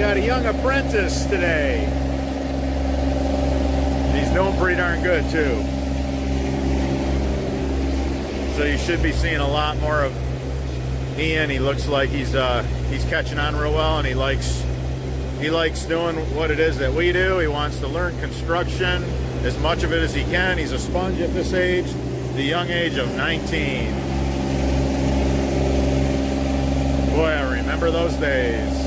got a young apprentice today. He's doing pretty darn good too. So you should be seeing a lot more of Ian. He looks like he's catching on real well, and he likes doing what it is that we do. He wants to learn construction, as much of it as he can. He's a sponge at this age, the young age of 19. Boy, I remember those days.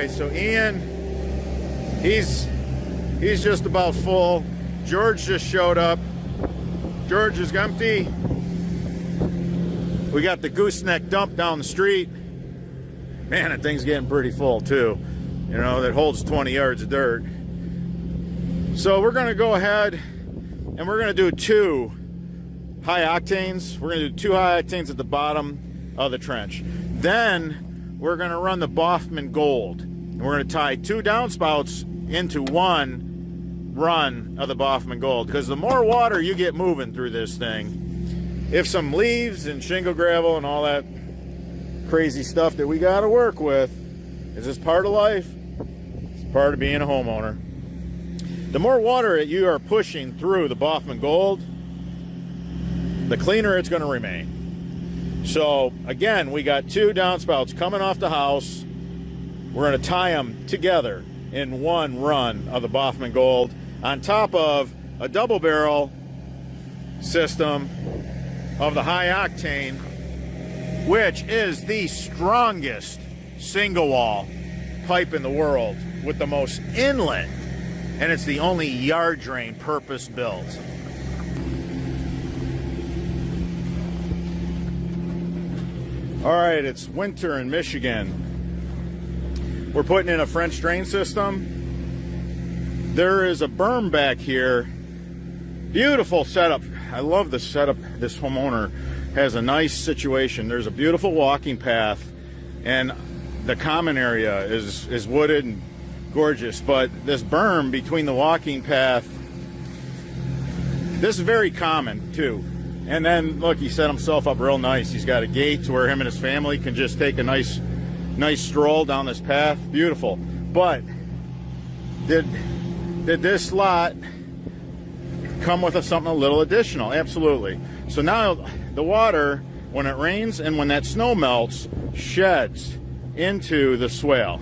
So Ian, he's just about full. George just showed up. George is empty. We got the gooseneck dump down the street. Man, that thing's getting pretty full too. You know, that holds 20 yards of dirt. So we're gonna go ahead and we're gonna do 2 high octanes. We're gonna do 2 high octanes at the bottom of the trench. Then we're gonna run the Baughman Gold. We're going to tie 2 downspouts into 1 run of the Baughman Gold, because the more water you get moving through this thing, if some leaves and shingle gravel and all that crazy stuff that we got to work with, is this part of life? It's part of being a homeowner. The more water that you are pushing through the Baughman Gold, the cleaner it's going to remain. So again, we got 2 downspouts coming off the house. We're going to tie them together in 1 run of the Baughman Gold on top of a double barrel system of the high octane, which is the strongest single wall pipe in the world with the most inlet, and it's the only yard drain purpose built. All right, it's winter in Michigan. We're putting in a French drain system. There is a berm back here. Beautiful setup. I love the setup. This homeowner has a nice situation. There's a beautiful walking path, and the common area is wooded and gorgeous. But this berm between the walking path, this is very common too. And then look, he set himself up real nice. He's got a gate where him and his family can just take a nice stroll down this path. Beautiful. But did this lot come with something a little additional? Absolutely. So now the water, when it rains and when that snow melts, sheds into the swale.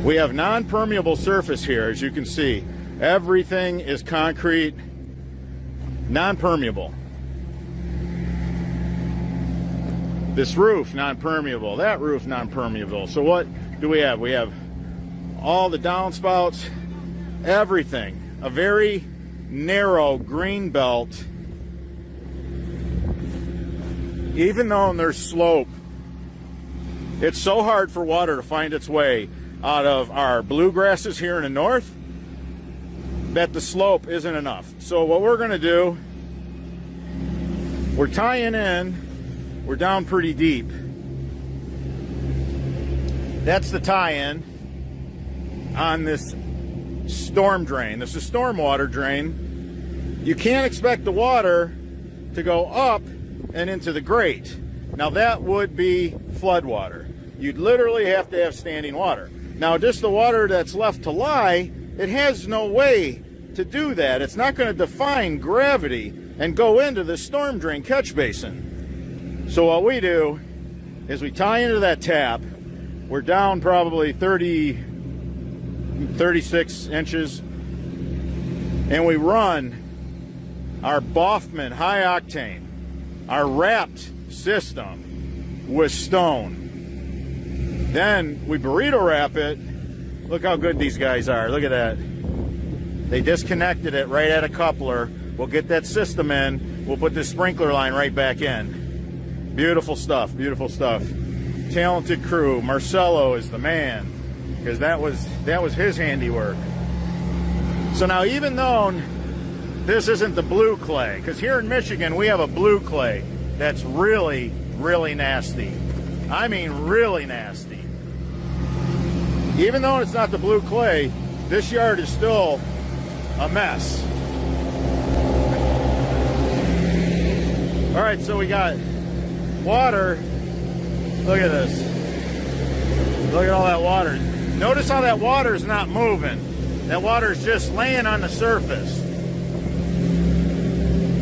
We have non-permeable surface here, as you can see. Everything is concrete, non-permeable. This roof, non-permeable. That roof, non-permeable. So what do we have? We have all the downspouts, everything. A very narrow green belt. Even though there's slope, it's so hard for water to find its way out of our bluegrasses here in the north that the slope isn't enough. So what we're going to do, we're tying in. We're down pretty deep. That's the tie-in on this storm drain. This is stormwater drain. You can't expect the water to go up and into the grate. Now that would be flood water. You'd literally have to have standing water. Now just the water that's left to lie, it has no way to do that. It's not going to define gravity and go into the storm drain catch basin. So what we do is we tie into that tap. We're down probably 36 inches, and we run our Baughman high octane, our wrapped system with stone. Then we burrito wrap it. Look how good these guys are. Look at that. They disconnected it right at a coupler. We'll get that system in. We'll put this sprinkler line right back in. Beautiful stuff, beautiful stuff. Talented crew. Marcelo is the man, because that was his handiwork. So now, even though this isn't the blue clay, because here in Michigan we have a blue clay that's really, really nasty. I mean really nasty. Even though it's not the blue clay, this yard is still a mess. All right, so we got water. Look at this. Look at all that water. Notice how that water is not moving. That water is just laying on the surface.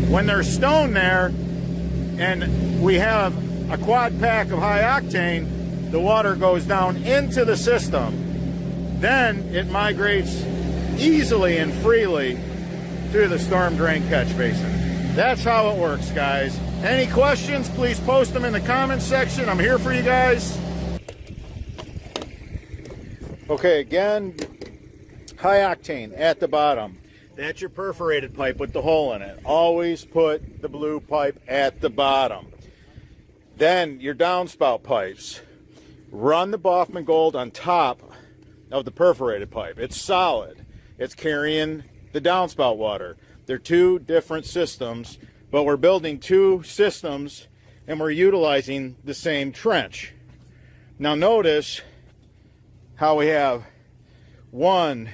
When there's stone there and we have a quad pack of high octane, the water goes down into the system. Then it migrates easily and freely to the storm drain catch basin. That's how it works, guys. Any questions, please post them in the comments section. I'm here for you guys. Okay, again, high octane at the bottom. That's your perforated pipe with the hole in it. Always put the blue pipe at the bottom. Then your downspout pipes. Run the Baughman Gold on top of the perforated pipe. It's solid. It's carrying the downspout water. They're two different systems, but we're building two systems and we're utilizing the same trench. Now notice how we have 1,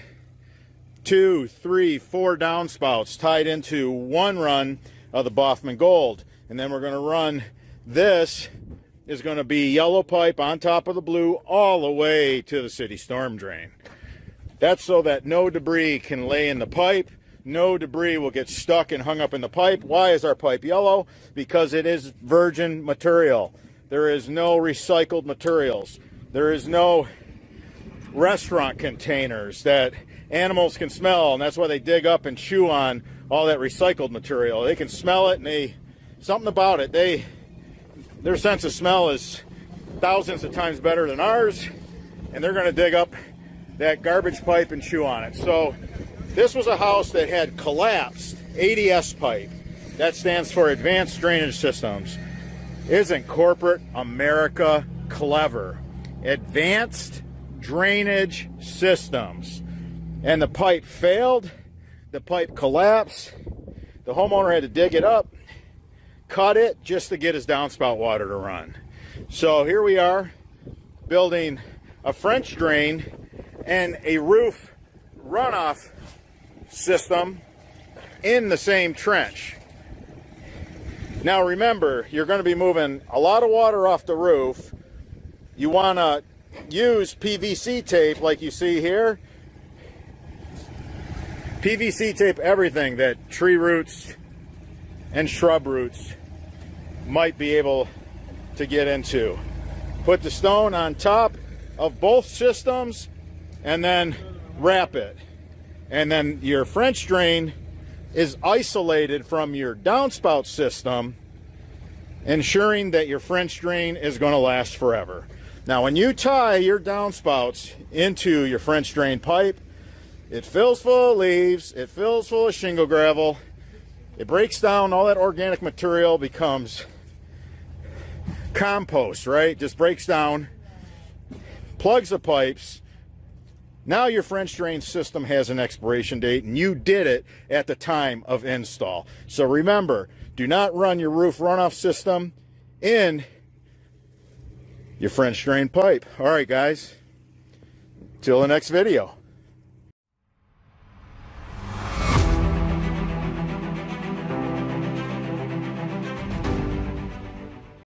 2, 3, 4 downspouts tied into one run of the Baughman Gold. And then we're going to run, this is going to be yellow pipe on top of the blue all the way to the city storm drain. That's so that no debris can lay in the pipe. No debris will get stuck and hung up in the pipe. Why is our pipe yellow? Because it is virgin material. There is no recycled materials. There is no restaurant containers that animals can smell, and that's why they dig up and chew on all that recycled material. They can smell it, and something about it, their sense of smell is thousands of times better than ours, and they're going to dig up that garbage pipe and chew on it. So this was a house that had collapsed ADS pipe. That stands for Advanced Drainage Systems. Isn't corporate America clever? Advanced Drainage Systems. And the pipe failed, the pipe collapsed, the homeowner had to dig it up, cut it just to get his downspout water to run. So here we are building a French drain and a roof runoff system in the same trench. Now remember, you're going to be moving a lot of water off the roof. You want to use PVC tape like you see here. PVC tape everything that tree roots and shrub roots might be able to get into. Put the stone on top of both systems and then wrap it. And then your French drain is isolated from your downspout system, ensuring that your French drain is going to last forever. Now when you tie your downspouts into your French drain pipe, it fills full of leaves, it fills full of shingle gravel, it breaks down, all that organic material becomes compost, right? Just breaks down, plugs the pipes. Now your French drain system has an expiration date, and you did it at the time of install. So remember, do not run your roof runoff system in your French drain pipe. All right, guys, till the next video.